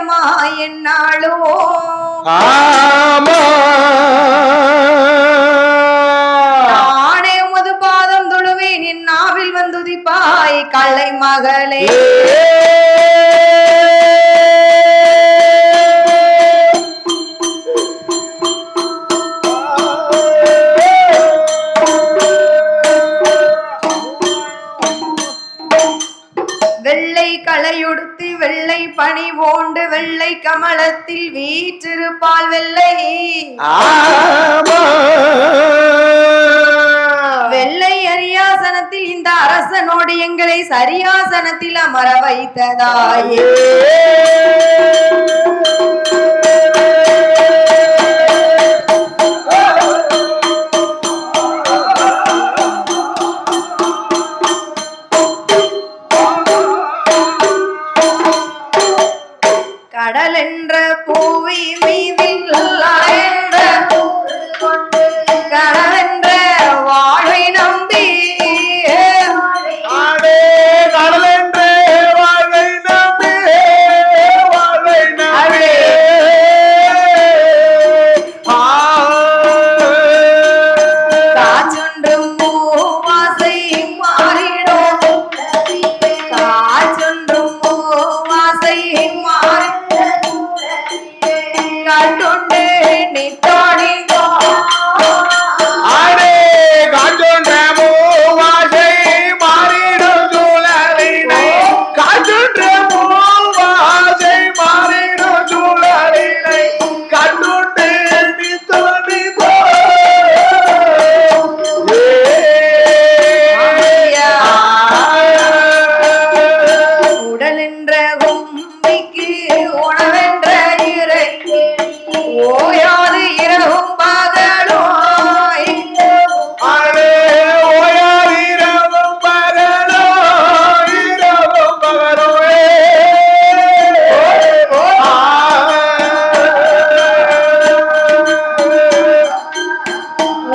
நித்தியமா என்னாலோ நானே உமது பாதம் தொழுவேன் என் நாவில் வந்துதிப்பாய் கள்ளை மகளே வெள்ளை களையுடுத்தி வெள்ளை பனி போண்டு வெள்ளை கமலத்தில் வீற்றிருப்பால் வெள்ளை வெள்ளை அரியாசனத்தில் இந்த அரசனோடு எங்களை சரியாசனத்தில் அமர வைத்ததாயே கடல் என்ற பூவி மீதில் என்ற கடல் என்ற வாழை நம்பி கடல் என்ற வாழை நம்பி காச்சொன்றும் மூவாசை மாறிடும் காச்சொன்றும் மூவாசை மாறி கட்டுண்டு நித்தோடி ஓயாது இரவும் பகலோ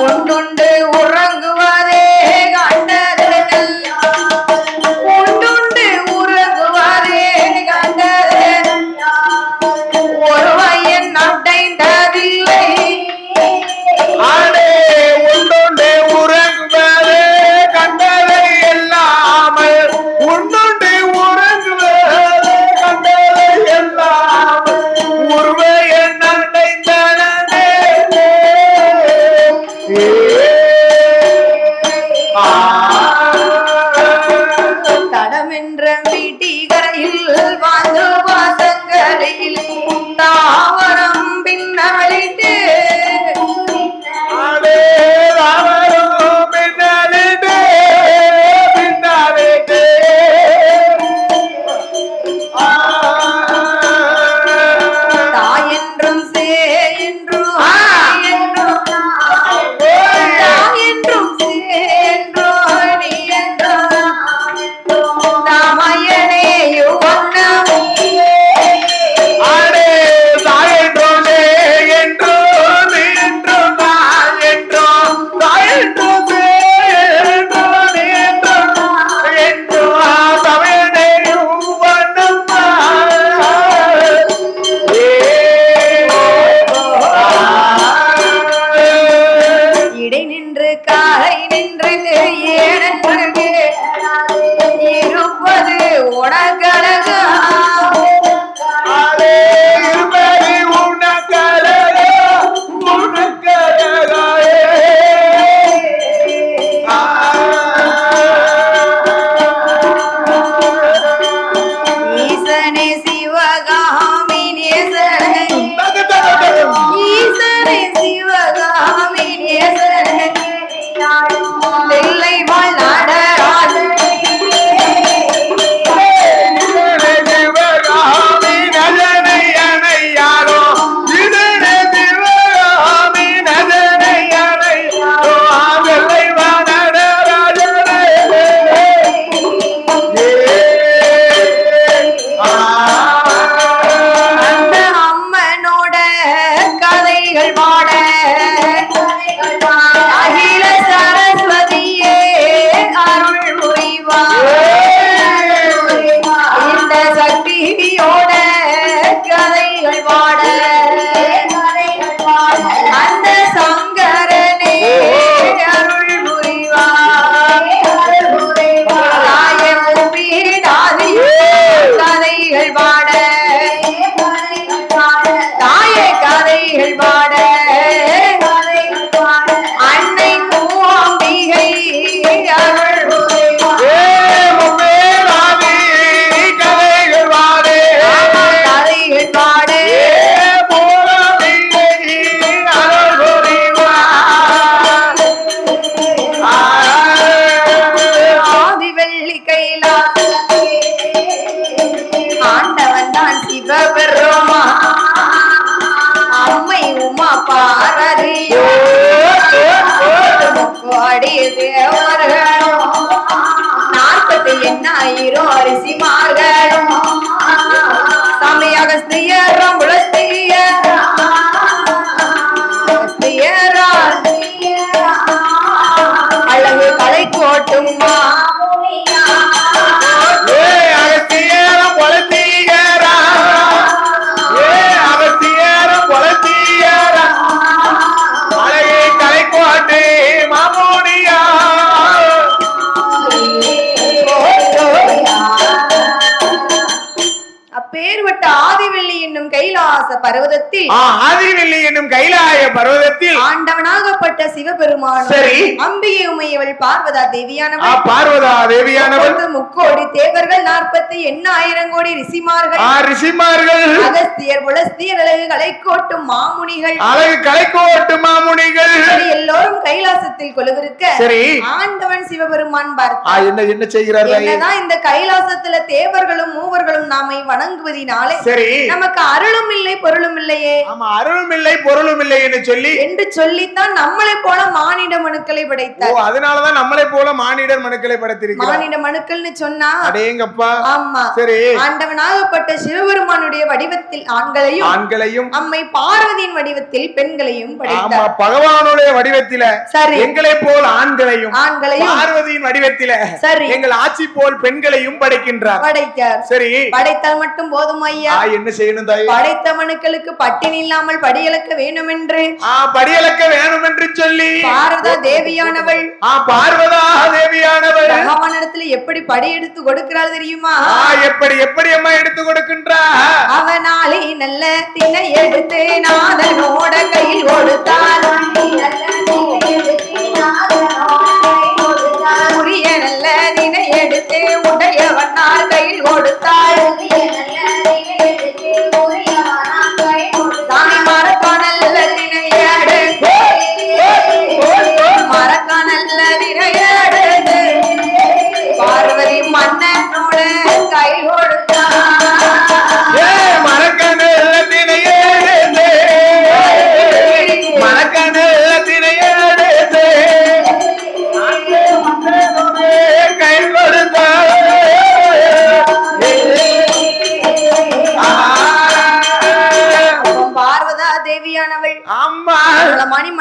உண்டுண்டு உறங்குவதே கண்டது உண்டுண்டு உறங்குவதே கண்டது ஒருவையன் அடைந்தது எண்ணாயிரம் ரிஷிமார்களும் சாமி அகஸ்தியரும் அழகு கலை கோட்டும் அப்பேர்பட்ட ஆதிவெள்ளி என்னும் கைலாச பர்வதத்தில் ஆதிவெள்ளி என்னும் கைலாய பர்வதத்தில் ஆண்டவனாகப்பட்ட சிவபெருமான் சரி அம்பிகை உமையவள் பார்வதா தேவியானவள் பார்வதா தேவியானவள் முக்கோடி தேவர்கள் 48,000 கோடி ரிஷிமார்கள் அகஸ்தியர் புலஸ்தியர் அழகு கலைக்கோட்டும் மாமுனிகள் எல்லோரும் கைலாசத்தில் கொலுவிருக்க சரி ஆண்டவன் சிவபெருமான் பார்த்தார் என்ன செய்கிறார் என்னதான் இந்த கைலாசத்துல தேவர்களும் மூவர்களும் நாமை வணங்குவதினாலே சரி நமக்கு அருளும் இல்லை பொருளும் இல்லையே ஆமா அருளும் இல்லை பொருளும் இல்லை என்று சொல்லித்தான் நம்மளை போல மானிட மனுக்களை படைத்தார் அதனாலதான் நம்மளை போல மானிடர் மனுக்களை படைத்திருக்கிறார் மானிட மனுக்கள்னு சொன்னா அடேங்கப்பா ஆமா சரி ஆண்டவனாகப்பட்ட சிவபெருமானுடைய வடிவத்தில் ஆண்களையும் அம்மை பார்வதியின் வடிவத்தில் பெண்களையும் படைத்தார் பகவானுடைய வடிவத்தில சரி எங்களை போல் ஆண்களையும் பார்வதியின் வடிவத்தில சரி எங்கள் ஆட்சி போல் பெண்களையும் படைக்கின்றார் சரி படைத்தால் மட்டும் போதும் ஐயா என்ன செய்யணும் தாய் படைத்த மனுக்களுக்கு பட்டினி இல்லாமல் படியளக்க வேண்டும் என்று சொல்லி பார்வதா தேவியானவள் பகவானிடத்துல எப்படி படி எடுத்து கொடுக்கிறாள் தெரியுமா எப்படி அம்மா எடுத்து கொடுக்கின்றா அவனாலே நல்ல திணை எடுத்து நாதனோட கையில் கொடுத்தாள் உரிய நல்ல திணை எடுத்து உடையவனார் கையில் கொடுத்தாள் சாமி மரக்கானல்ல திணையாடு பார்வதி மன்னனோட கை கொடுத்தாள் மரக்கானல்ல திணையாடு கை கொடுத்தாள் தேவியானவள் ஆமா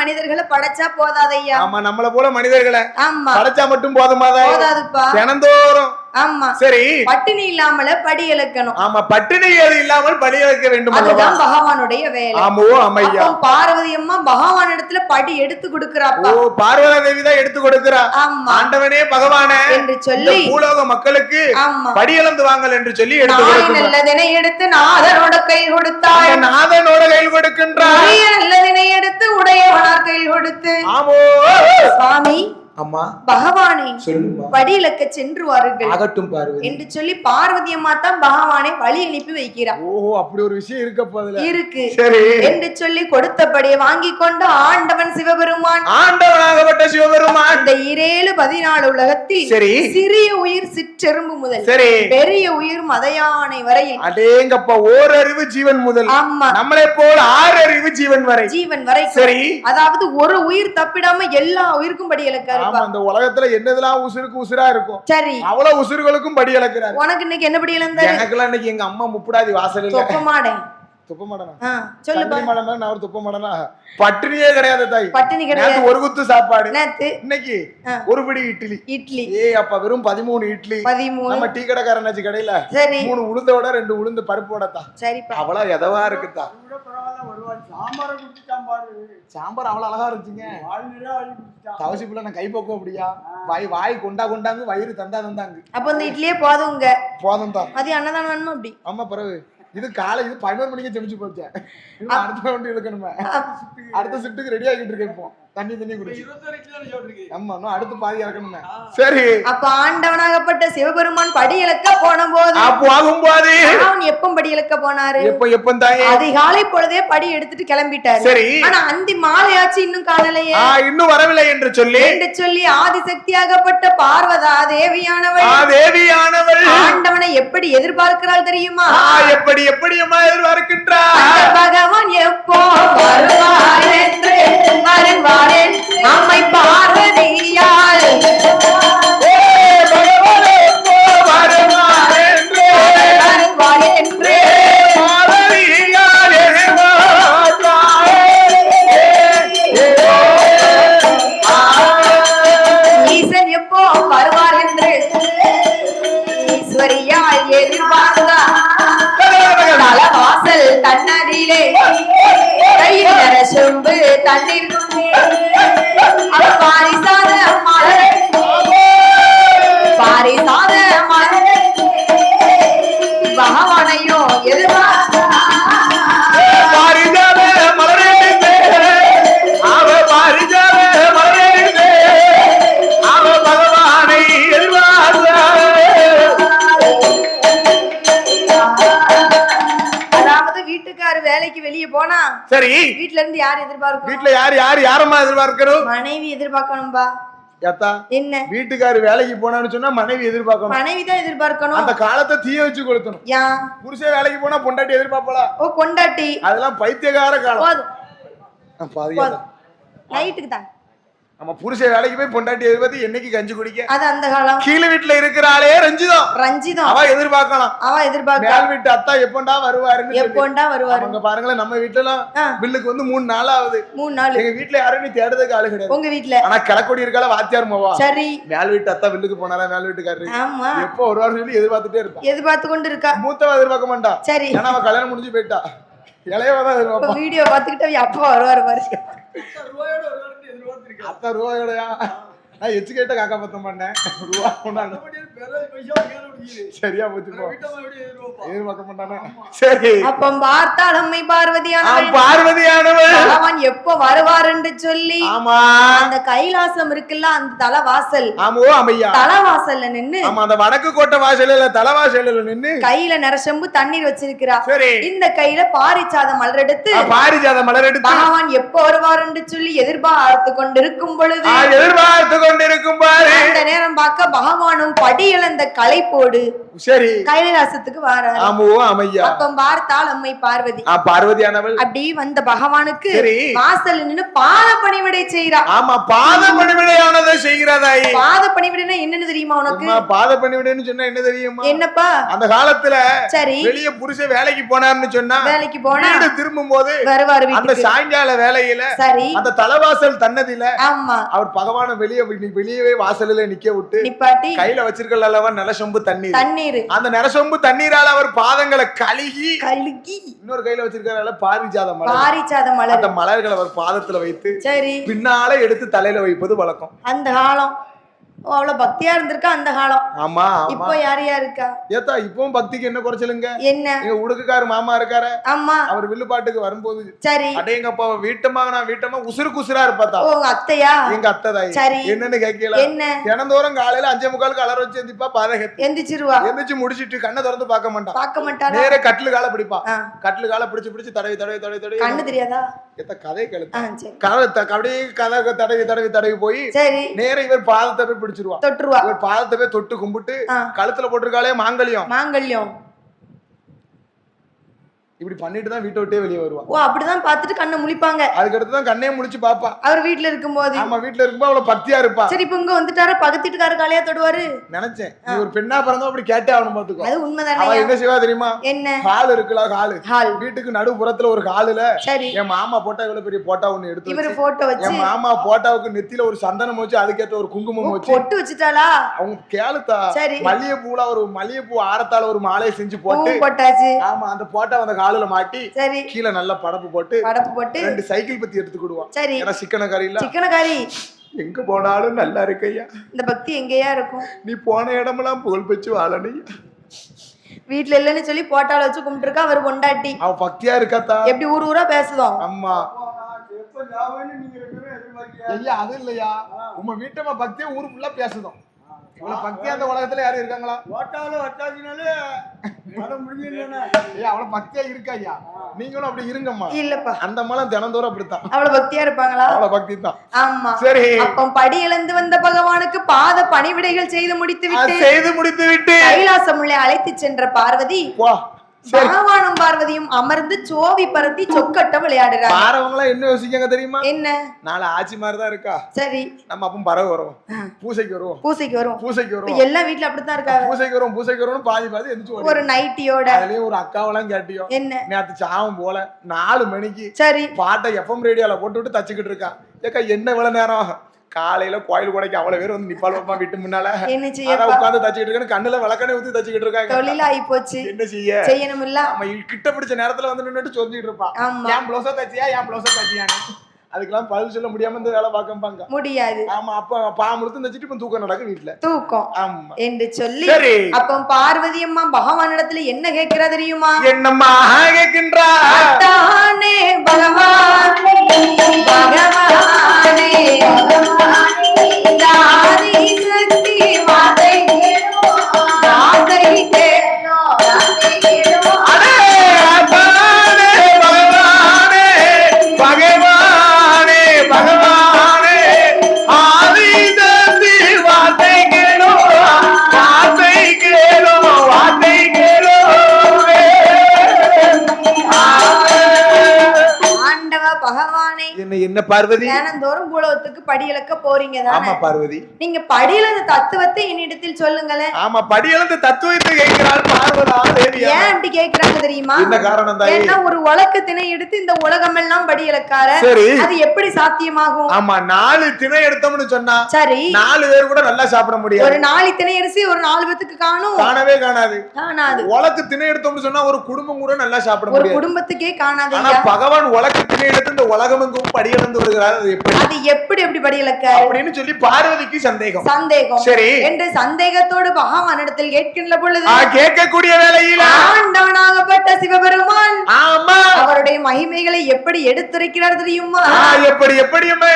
மனிதர்களை படைச்சா போதாதையா ஆமா நம்மள போல மனிதர்களை ஆமா படைச்சா மட்டும் போதாதுப்பா தினந்தோறும் ஆமா சரி பட்டினி இல்லாமல படி இழக்கணும் ஆமா பட்டினி இல்லாமல் படி இழக்க வேண்டும் அதுதான் பகவானுடைய வேலை ஆமோ அம்மையா பார்வதி அம்மா பகவான் இடத்துல படி எடுத்து கொடுக்கறாப்பா ஓ பார்வதி தேவி தான் எடுத்து கொடுக்கறா ஆமா ஆண்டவனே பகவானே என்று சொல்லி பூலோக மக்களுக்கு படி இழந்து வாங்கல் என்று சொல்லி எடுத்து கொடுக்கிறார் நல்லதினை எடுத்து நாதனோட கையில் கொடுத்தாள் நாதனோட கையில் கொடுக்கின்றார் நல்லதினை எடுத்து உடையவனார் கையில் கொடுத்து ஆமோ சுவாமி அம்மா பகவானே சொல்லுமா படி இலக்க சென்று வாருங்கள் ஆகட்டும் பார்வதி என்று சொல்லி பார்வதி அம்மா தான் பகவானை வழி அனுப்பி வைக்கிறார் ஓஹோ அப்படி ஒரு விஷயம் இருக்கு சரி என்று சொல்லி கொடுத்தபடியே வாங்கி கொண்டு ஆண்டவன் சிவபெருமான் ஆண்டவனாகப்பட்ட சிவபெருமான் இந்த 14 உலகத்தில் சரி சிறிய உயிர் சிற்றெரும்பு முதல் சரி பெரிய உயிர் மதயானை வரையில் அடேங்கப்பா ஓரறிவு ஜீவன் முதல் ஆமா நம்மளை போல் 6 அறிவு ஜீவன் வரை சரி அதாவது ஒரு உயிர் தப்பிடாம எல்லா உயிருக்கும் படி இலக்காரு அந்த உலகத்துல என்னதெல்லாம் உசுருக்கு உசுரா இருக்கும் சரி அவ்வளவு உசுர்களுக்கும் படி இழக்கிறார் உனக்கு இன்னைக்கு என்ன படி இழந்தாரு எனக்குலாம் இன்னைக்கு எங்க அம்மா முப்படாதி வாசல் துப்ப மாட்டேனா சொல்லு நான் துப்ப மாட்டேனா பட்டினியே கிடையாது தாய் பட்டினி கிடையாது ஒரு குத்து சாப்பாடு இன்னைக்கு ஒரு பிடி இட்லி அப்ப வெறும் 13 இட்லி நம்ம டீ கடைக்காரனாச்சு கடையில 3 உளுந்தோட 2 உளுந்து பருப்போட தான் சரிப்பா அவ்வளவு எதவா இருக்குதா சாம்பார் அவ்வளவு அழகா இருந்துச்சுங்க தவசிப்புல நான் கை பக்கம் அப்படியா வாய் கொண்டாங்க வயிறு தந்தாங்க அப்ப இந்த இட்லியே போதும் தான் அது அன்னதானம் வேணுமா அப்படி ஆமா பிறகு இது காலை 11 மணிக்கு செமிச்சு போச்சேன் அடுத்த வண்டி இழுக்கணுமே அடுத்த ஷிஃப்ட்டுக்கு ரெடி ஆகிட்டு இருக்கேன் இப்போ தண்ணி குடிச்சு ஆமா அடுத்து பாதி இறக்கணுமே சரி அப்ப ஆண்டவனாகப்பட்ட சிவபெருமான் படி இழக்க போன போது அவன் எப்ப படி இழக்க போனாரு எப்ப தாயே அதிகாலை பொழுதே படி எடுத்துட்டு கிளம்பிட்டாரு சரி ஆனா அந்தி மாலையாச்சு இன்னும் காணலையே இன்னும் வரவில்லை என்று சொல்லி ஆதிசக்தியாகப்பட்ட பார்வதா தேவியானவள் ஆண்டவனை எப்படி எதிர்பார்க்கிறாள் தெரியுமா எப்படி அம்மா எதிர்பார்க்கின்றார் பகவான் எப்போ வருவார் என்று வருவாரேன் அம்மை பார்வதியால் பகவான் எப்போ தன்னதிலே கையில் நரசொம்பு தண்ணீர் கொண்டே பாரிசாத மலர் பாரிசாத மலர் பகவானையோ எதிர்பார்த்தா பாரிஜாத மலரே அவ பாரிஜாத மலரே அவ பகவானை அதாவது வீட்டுக்காரு வேலைக்கு வெளியே போனா சரி வீட்ல இருந்து யார் எதிர்பார்க்கணும்? வீட்டுல யாரம்மா எதிர்பார்க்கணும்? மனைவி எதிர்பார்க்கணும்பா. ஏத்தா என்ன வீட்டுக்காரு வேலைக்கு போனான்னு சொன்னா மனைவி எதிர்பார்க்கணும். மனைவி தான் எதிர்பார்க்கணும். அந்த காலத்தை தீய வச்சு கொளுத்தணும். ஏன் புருஷன் வேலைக்கு போனா பொண்டாட்டி எதிர்பார்ப்பலா? ஓ பொண்டாட்டி அதெல்லாம் பைத்தியக்கார காலம். போதும் நைட்டுக்கு தான் நம்ம புருஷன் வேலைக்கு போய் பொண்டாட்டி எதிர்பார்த்து என்னைக்கு கஞ்சி குடிக்க? அது அந்த காலம். கீழ வீட்டுல இருக்கிறாளே ரஞ்சிதம் அவ எதிர்பார்க்கலாம். அவ எதிர்பார்க்க மேல் வீட்டு அத்தா எப்பண்டா வருவாருன்னு எப்பண்டா வருவாரு. அங்க பாருங்களேன் நம்ம வீட்டுல பில்லுக்கு வந்து 3 நாள் ஆகுது. 3 நாள் எங்க வீட்டுல யாரும் நீ தேடுறதுக்கு ஆளு கிடையாது. உங்க வீட்டுல ஆனா கிளக்கொடி இருக்கால வாத்தியார் மோவா. சரி மேல் வீட்டு அத்தா பில்லுக்கு போனாரா மேல் வீட்டுக்காரரு ஆமா எப்போ ஒரு வாரம் சொல்லி எதிர்பார்த்துட்டே இருப்பா. எதிர்பார்த்து கொண்டு இருக்கா. மூத்தவ எதிர்பார்க்க மாட்டா. சரி ஏன்னா அவ கல்யாணம் முடிஞ்சு போயிட்டா. இளையவதான் எதிர்பார்ப்பா. வீடியோ பாத்துக்கிட்டு அப்பா வருவாரு பாரு. அத்தா ரூபாயோடயா நான் எச்சு கேட்ட காக்கா பத்தம் பண்ணேன். ரூபா கொண்டாங்க சரியா போச்சு எதிர்பார்க்க மாட்டானே. சரி அப்ப பார்த்தால் அம்மை பார்வதியானவள் அவன் எப்ப வருவார் என்று சொல்லி ஆமா அந்த கைலாசம் இருக்குல்ல அந்த தலைவாசல் ஆமோ அம்மையா தலைவாசல்ல நின்னு ஆமா அந்த வடக்கு கோட்டை வாசல்ல தலைவாசல்ல நின்னு கையில நரசம்பு தண்ணீர் வச்சிருக்கிறா. சரி இந்த கையில பாரிஜாத மலர் எடுத்து பாரிஜாத மலர் எடுத்து பகவான் எப்ப வருவார் என்று சொல்லி எதிர்பார்த்து கொண்டிருக்கும் பொழுது அந்த நேரம் பார்க்க பகவானும் படி இழந்த களைப்போடு சரி கைலாசத்துக்கு வராரு. ஆமோ அம்மையா அப்ப பார்த்தால் அம்மை பார்வதியானவள் அப்படி வந்த பகவானுக்கு வாசல் நின்னு பாத பணிவிடை செய்யறா. ஆமா பாத பணிவிடையானதை செய்கிறாதாய். பாத பணிவிடைனா என்னன்னு தெரியுமா உனக்கு? பாத பணிவிடைன்னு சொன்னா என்ன தெரியுமா? என்னப்பா அந்த காலத்துல சரி வெளிய புருஷன் வேலைக்கு போனார்னு சொன்னா வேலைக்கு போனா திரும்பும் போது வருவாரு அந்த வீட்டுக்கு. சாயங்கால வேலையில சரி அந்த தலைவாசல் தன்னதில ஆமா அவர் பகவான வெளியவே வாசல்ல நிக்க விட்டு நிப்பாட்டி கையில வச்சிருக்கல அல்லவா நலசொம்பு தண்ணீர் அந்த நலசொம்பு தண்ணீரால அவர் பாதங்களை கழுகி இன்னொரு கையில வச்சிருக்காரு பாரிஜாத மலர் அந்த மலர்களை அவர் பாதத்துல வைத்து சரி பின்னால எடுத்து தலையில வைப்பது வழக்கம். அந்த காலம் அவ்வளவு பக்தியா இருந்திருக்கா அந்த காலம். ஆமா இப்போ யார் இருக்கா? ஏத்தா இப்பவும் பக்திக்கு என்ன குறைச்சலுங்க? என்ன எங்க உடுக்குக்காரு மாமா இருக்காரு. ஆமா அவர் வில்லுப்பாட்டுக்கு வரும்போது சரி அடேங்கப்பா வீட்டமா உசுருக்கு உசுரா இருப்பாத்தா. உங்க அத்தையா? எங்க அத்தைதாய். சரி என்னன்னு கேட்கல. என்ன தினந்தோறும் காலையில 5:45 அலற வச்சு எந்திப்பா பாதகத்தி எந்திச்சிருவா. எந்திரிச்சு முடிச்சிட்டு கண்ணை திறந்து பார்க்க மாட்டான். நேர கட்டிலு கால பிடிப்பா. கட்டிலு கால பிடிச்சு தடவி கண்ணு தெரியாதா? கதை தடவி போய் நேர இவர் பாதத்தை போய் பிடிச்சிருவா. இவர் பாதத்தை போய் தொட்டு கும்பிட்டு கழுத்துல போட்டிருக்காளே மாங்கல்யம் இப்படி பண்ணிட்டு தான் வீட்டை விட்டே வெளியே வருவா. ஓ அப்படிதான் பாத்துட்டு கண்ணை முழிப்பாங்க. அதுக்கு அடுத்து தான் கண்ணே முழிச்சு பாப்பா. அவர் வீட்ல இருக்கும்போது. ஆமா வீட்ல இருக்கும்போது அவ்வளவு பக்தியா இருப்பா. சரி இப்ப இங்க வந்துட்டாரு பக்கத்துட்டுக்கார காலையா தொடுவாரு நினைச்சேன். நீ ஒரு பெண்ணா பிறந்தா அப்படி கேட்டே ஆகணும் பாத்துக்கோ. அது உண்மைதானே. அவ என்ன செய்வா தெரியுமா? என்ன ஹால் இருக்குல ஹால் வீட்டுக்கு நடுப்புறத்துல ஒரு ஹாலுல என் மாமா போட்டா இவ்வளவு பெரிய போட்டா ஒண்ணு எடுத்து இவரு போட்டோ வச்சு என் மாமா போட்டாவுக்கு நெத்தியில ஒரு சந்தனம் வச்சு அதுக்கேத்த ஒரு குங்குமம் வச்சு பொட்டு வச்சுட்டாளா? அவங்க கேளுத்தா மல்லிகைப்பூல ஒரு மல்லிகைப்பூ ஆரத்தால ஒரு மாலையை செஞ்சு போட்டு போட்டாச்சு. ஆமா அந்த போட்டா அந்த ஹாலுல மாட்டி கீழ நல்ல படப்பு போட்டு 2 சைக்கிள் பத்தி எடுத்துக்கிடுவான். ஏன்னா சிக்கனக்காரி எங்க போனாலும் நல்லா இருக்கையா. இந்த பக்தி எங்கேயா இருக்கும்? நீ போன இடமெல்லாம் புகழ் பெற்று வாழனையா. வீட்டுல இல்லன்னு சொல்லி போட்டால வச்சு கும்பிட்டுருக்கா அவர் கொண்டாட்டி. அவ பக்தியா இருக்காத்தா. எப்படி ஊரா பேசுதோம். அம்மா ஐயா அது இல்லையா உங்க வீட்டம்மா பக்தியா ஊரு ஃபுல்லா பேசுதோம். இவ்வளவு பக்தியா அந்த உலகத்துல யாரும் இருக்காங்களா? அவ்வளவு பக்தியா இருக்கா ஐயா? நீங்களும் அப்படி இருங்கம்மா. இல்லப்பா அந்த மலம் தினந்தோறும் அப்படித்தான். அவ்வளவு பக்தியா இருப்பாங்களா? அவ்வளவு பக்தி தான். ஆமா சரி அப்ப படி இழந்து வந்த பகவானுக்கு பாத பணிவிடைகள் செய்து முடித்து விட்டு கைலாசம் உள்ளே அழைத்து சென்ற பார்வதி பகவானும் பார்வதியும் அமர்ந்து சோவி பரத்தி சொக்கட்டம் விளையாடுறாங்க. பாரவங்களா என்ன யோசிக்காங்க தெரியுமா? என்ன நாளை ஆட்சி மாதிரிதான் இருக்கா. சரி நம்ம அப்ப பறவை வரும் பூசைக்கு வரும் எல்லா வீட்டுல அப்படித்தான் இருக்காங்க. பூசைக்கு வரும் பாதி எந்திரிச்சு ஒரு நைட்டியோட அதுலயும் ஒரு அக்காவெல்லாம் கேட்டியோ என்ன நேத்து சாவம் போல 4 மணிக்கு சரி பாட்டை FM ரேடியோல போட்டு தச்சுக்கிட்டு இருக்கா. ஏக்கா என்ன இவ்வளவு நேரம் காலையில கோயில் கூடைக்கு அவ்வளவு பேர் வந்து நிப்பாள் வீட்டு முன்னால என்ன செய்ய உட்காந்து தச்சுக்கிட்டு இருக்காங்க, கண்ணுல விளக்கணை ஊத்தி தச்சுக்கிட்டு இருக்காங்க. தொழிலாகி போச்சு, என்ன செய்ய செய்யணும் இல்ல. நம்ம கிட்ட பிடிச்ச நேரத்துல வந்து நின்னுட்டு சொல்லிட்டு இருப்பான், என் பிளவுஸா தச்சியா என் பிளவுஸா தச்சியான்னு. அதுக்கெல்லாம் பதில் சொல்ல முடியாம இந்த வேலை பார்க்க முடியாது. ஆமா, அப்ப பாமுறுத்து தச்சிட்டு இப்ப தூக்கம் நடக்கு வீட்டுல தூக்கம். ஆமா என்று சொல்லி அப்ப பார்வதி அம்மா பகவானிடத்துல என்ன கேட்கிறா தெரியுமா? என்னம்மா கேட்கின்றா? தானே பகவானே பகவானே தாரி சக்தி வாதை வாதை கேளோ அடே பகவானே பகவானே பகவானே பகவானே ஆதி சக்தி வாதை கேளோ வாதை கேளோ வாதை கேளோ. ஆண்டவ பகவானே, என்ன பார்வதி தினந்தோறும் பூலோகத்துக்கு படியளக்க போறீங்க தானே? ஆமா பார்வதி. நீங்க படியளந்த தத்துவத்தை என்னிடத்தில் சொல்லுங்களேன். ஆமா, படியளந்த தத்துவத்தை கேட்கிறாள் பார்வதா தேவி. ஏன் அப்படி கேக்குறாங்க தெரியுமா? என்ன காரணம் தாயே? ஏன்னா ஒரு உலகத்தினை எடுத்து இந்த உலகம் எல்லாம் படியளக்கார, அது எப்படி சாத்தியமாகும்? ஆமா, 4 திணை எடுத்தோம்னு சொன்னா சரி 4 பேர் கூட நல்லா சாப்பிட முடியாது. ஒரு 4 திணை அரிசி ஒரு 4 பேத்துக்கு காணும்? காணவே காணாது. காணாது. உலக்கு திணை எடுத்தோம்னு சொன்னா ஒரு குடும்பம் கூட நல்லா சாப்பிட முடியாது. ஒரு குடும்பத்துக்கே காணாது. ஆனா பகவான் உலக்கு திணை எடுத்து இந்த உலகமெங்கும் படியளந்து வருகிறார். அது எப்படி படியளக்க அப்படின்னு சொல்லி பார்வதிக்கு சந்தேகம். சரி என்று சந்தேகத்தோடு பகவானிடத்தில் கேட்கின்ற பொழுது கேட்கக்கூடிய வேளையில் ஆண்டவனாகப்பட்ட சிவபெருமான் ஆமா அவருடைய மகிமைகளை எப்படி எடுத்துரைக்கிறார் தெரியுமா? எப்படி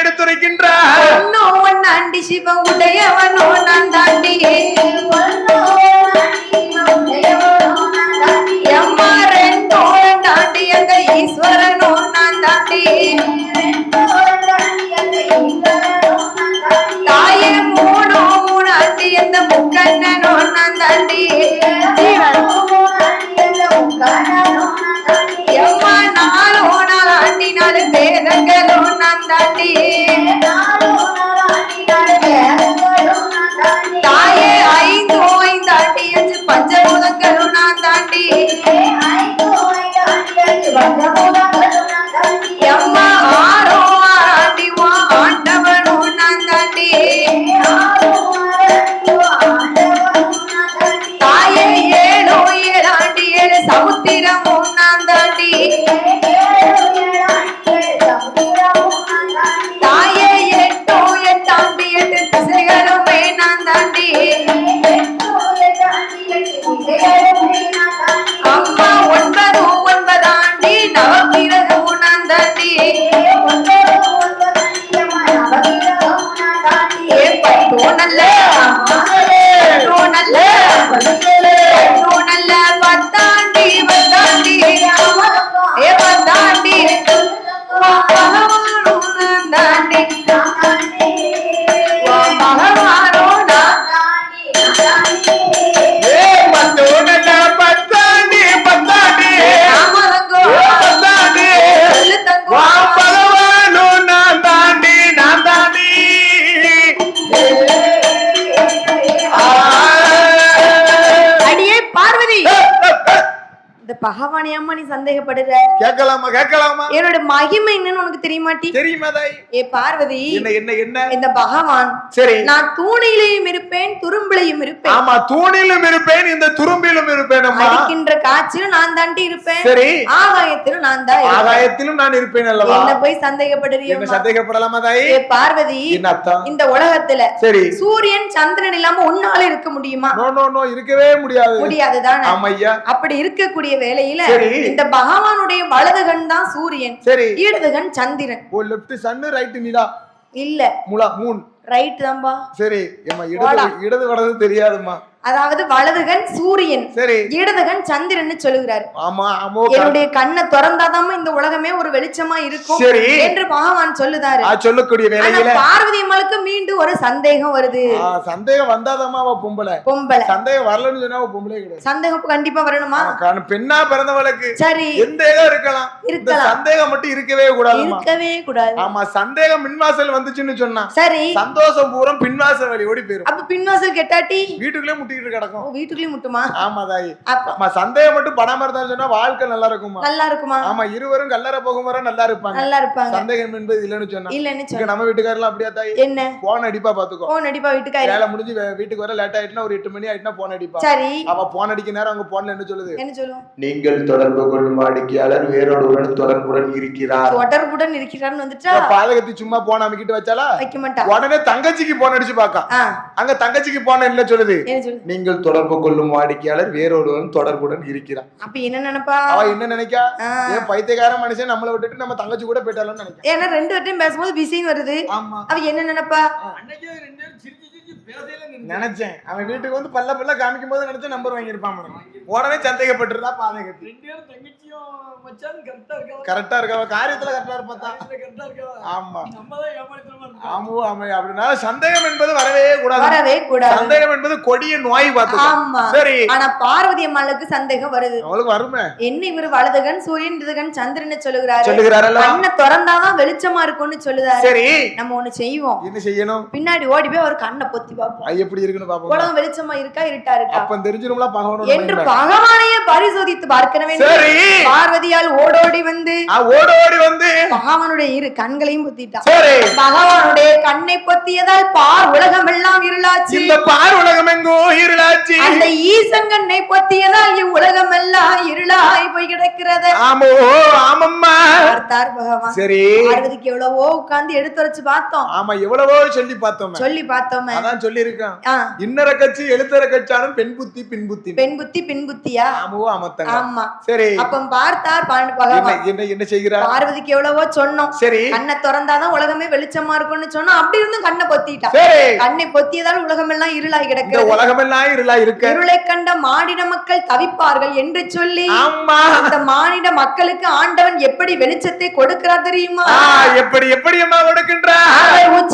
எடுத்துரைக்கின்றார்? ஒன்னாண்டி சிவ உடையவனோ நான் தாண்டி அம்மா ரெண்டோ தாண்டி அந்த ஈஸ்வரனோ நான் தாண்டி தாயே மூணோ மூணாண்டி அந்த முக்கண்ணனோ நான் தாண்டி அம்மா நாலோ நாளாண்டி 4 வேதங்களோ நான் தாண்டி தாயே 5 5 5 பஞ்சபூதங்களோ நான் தாண்டி அம்மா 6 6 ஆண்டவனோ நான் தாண்டி தாயே 7 7 7 சமுத்திரமோ நான் தாண்டி தாயே 8 8 8 திசைகளுமே நான் தாண்டி அம்மா 9 9 ஆண்டி நவகிரகமோ நான் தாண்டி நல்ல பத்தாண்டி பத்தாண்டி ஏ பத்தாண்டி பகவானோ நான் தாண்டி பகவானோ நான் பகவானே அம்மா நீ சந்தேகப்படுற? கேட்கலாமா? என்னோட மகிமை என்னன்னு உனக்கு தெரியுமாட்டி? தெரியுமா தாய்? ஏ பார்வதி, என்ன இந்த பகவான் சரி நான் தூணிலையும் இருப்பேன் துரும்பிலையும் இருப்பேன். ஆமா, தூணிலும் இருப்பேன் இந்த துரும்பிலும் இருப்பேன். அம்மா அடிக்கின்ற காற்றிலும் நான் தாண்டி இருப்பேன். சரி ஆகாயத்திலும் நான் தான் இருப்பேன். ஆகாயத்திலும் நான் இருப்பேன் அல்லவா? என்ன போய் சந்தேகப்படுறியோ? என்ன சந்தேகப்படலாமா தாய்? ஏ பார்வதி, இந்த உலகத்துல சரி சூரியன் சந்திரன் இல்லாம உன்னால இருக்க முடியுமா? நோ இருக்கவே முடியாதுதானே. ஆமையா, அப்படி இருக்கக்கூடிய வேளையில இந்த பகவானுடைய வலதுகண் தான் சூரியன், இடதுகண் சந்திரன். ஓ, லெஃப்ட் சன் ரைட் நிலா இல்ல மூன் ரைட் தான்பா. சரி ஏமா, இடது வலது தெரியாதுமா. அதாவது வலதுகன் சூரியன், சரி இடதுகன் சந்திரன் சொல்லுகிறார். ஆமா, என்னுடைய கண்ணை திறந்தாதான் இந்த உலகமே ஒரு வெளிச்சமா இருக்கும் என்று பகவான் சொல்லுதாரு. சொல்லக்கூடிய வேளையில பார்வதி அம்மாளுக்கு மீண்டும் ஒரு சந்தேகம் வருது. சந்தேகம் வந்தாதாமா அவ பொம்பளை. சந்தேகம் வரலன்னு சொன்னா அவ பொம்பளை கிடையாது. சந்தேகம் கண்டிப்பா வரணுமா? பெண்ணா பிறந்தவளுக்கு சரி சந்தேகம் இருக்கலாம். சந்தேகம் மட்டும் இருக்கவே கூடாது. ஆமா, சந்தேகம் மின்வாசல் வந்துச்சுன்னு சொன்னா சரி சந்தோஷம் பூரா பின்வாசல் வழி ஓடி போயிரும். அப்ப பின்வாசல் கெட்டாட்டி வீட்டுக்குள்ளே முட்டிட்டு கிடக்கும். வீட்டுக்குள்ளேயும் முட்டுமா? ஆமா தாயி. ஆமா, சந்தேகம் மட்டும் படாம இருந்தா சொன்னா வாழ்க்கை நல்லா இருக்குமா? நல்லா இருக்குமா? ஆமா, இருவரும் கல்லற போகும் வரை நல்லா இருப்பாங்க. நல்லா இருப்பாங்க. சந்தேகம் என்பது இல்லன்னு சொன்னா. இல்லன்னு சொன்னா நம்ம வீட்டுக்காரலாம் அப்படியே தாயி. என்ன? போன் அடிப்பா பாத்துக்கோ. போன் அடிப்பா வீட்டுக்காரி. வேலை முடிஞ்சு வீட்டுக்கு வர லேட் ஆயிட்டுனா ஒரு 8 மணி ஆயிட்டுனா போன் அடிப்பா. சரி. அவ போன் அடிக்க நேரம் அவங்க போன்ல என்ன சொல்லுது? என்ன சொல்லும்? நீங்கள் தொடர்பு கொள்ளும் வாடிக்கையாளர் வேறொருவருடன் தொடர்புடன் இருக்கிறார். தொடர்புடன் இருக்கிறார்னு வந்துட்டா பாதகத்தி சும்மா போன் அமைக்கிட்டு வச்சாலா? வைக்க மாட்டா. உடனே தங்கச்சிக்கு போன் அடிச்சு பாக்கா. அங்க தங்கச்சிக்கு போன் என்ன சொல்லுது? நீங்கள் தொடர்பு கொள்ளும் வாடிக்கையாளர் வேறொருவருடன் தொடர்புடன் இருக்கிறார். அப்ப என்ன நினைப்பா? அவ என்ன நினைக்கா? ஏன் பைத்தியக்கார மனுஷன் நம்மள விட்டுட்டு நம்ம தங்கச்சி கூட போயிட்டாலும் நினைக்கா. ஏன்னா ரெண்டு வட்டம் பேசும்போது பிஸின்னு வருது. ஆமா. அவ என்ன நினைப்பா? அன்னைக்கு ரெண்டு பேரும் சிரிச்சு சிரிச்சு பேசல நினைச்சேன். அவன் வீட்டுக்கு வந்து பல்ல காமிக்கும் போது நினைச்ச நம்பர் வாங்கியிருப்பான். உடனே சந்தேகப்பட்டிருந்தா பாதகத்தி. ரெண்டு பேரும் தங்கச்சியும் மச்சான் கரெக்டா இருக்கா? காரியத்துல கரெக்டா இருப்பா. கரெக்டா இருக்கா? ஆமா. நம்ம தான் ஏமாற்றமா இருக்கோம். ஆமா. அப்படின்னா சந்தேகம் என்பது வரவே கூடாது. வரவே கூடாது. சந்தேகம் என்பது கொடிய நோய் பார்த்து. ஆமா. சரி. ஆனா பார்வதி அம்மாளுக்கு சந்தேகம் வருது. அவளுக்கு வருமே. என்ன இவர் வலதுகன் சூரியன் இதுகன் சந்திரன் சொல்லுகிறாரு. சொல்லுகிறாரல்ல. கண்ணை திறந்தாதான் வெளிச்சமா இருக்கும்னு சொல்லுதாரு. சரி. நம்ம ஒண்ணு செய்வோம். என்ன செய்யணும்? பின்னாடி ஓடி போய் ஒரு கண்ணை பொத்தி பாப்போம். எப்படி இருக்குன்னு பாப்போம். உலகம் வெளிச்சமா இருக்கா இருட்டா இருக்கா? அப்ப தெரிஞ்சிரும்ல பகவானோட என்று பகவானையே பரிசோதித்து பார்க்க வேண்டும். சரி. பார்வதியால் ஓடோடி வந்து பகவானுடைய இரு கண்களையும் பொத்திட்டான். சரி. பகவானுடைய கண்ணை பொத்தியதால் பார் உலகம் எல்லாம் இருளாச்சு. இந்த பார் உலகம் எங்கோ இருளாச்சு. அந்த ஈசன் கண்ணை பொத்தியதால் இவ்வுலகம் எல்லாம் இருளாய் போய் கிடக்கிறது. ஆமோ ஆமம்மா. பார்த்தார் பகவான். சரி. பார்வதிக்கு எவ்வளவோ உட்கார்ந்து எடுத்துரைச்சு பார்த்தோம். ஆமா, எவ்வளவோ சொல்லி பார்த்தோம். அதான் சொல்லி இருக்கான். இன்னர கட்சி எழுத்தர கட்சாலும் பெண் புத்தி பின் புத்தி. பெண் புத்தி பின் புத்தியா? ஆமோ ஆமத்தங்க. ஆமா. சரி. அப்ப பார்த்தார் பகவான். என்ன செய்கிறார்? பார்வதிக்கு எவ்வளவோ சொன்னோம். சரி. கண்ணை திறந்தாதான் உலகமே வெளிச்சமா இருக்கும்னு சொன்னோம். அப்படி இருந்தும் கண்ணை பொத்திட்டான். கண்ணை பொத்தியதால் உலகம் எல்லாம் இருளாய் கிடக்கிறது. உலகம் எல்லாம் இருளாய் இருக்கு. இருளை கண்ட மானிட மக்கள் தவிப்பார்கள் என்று சொல்லி அந்த மானிட மக்களுக்கு ஆண்டவன் எப்படி வெளிச்சத்தை கொடுக்கிறார் தெரியுமா? எப்படி அம்மா கொடுக்கின்றார்? உச்ச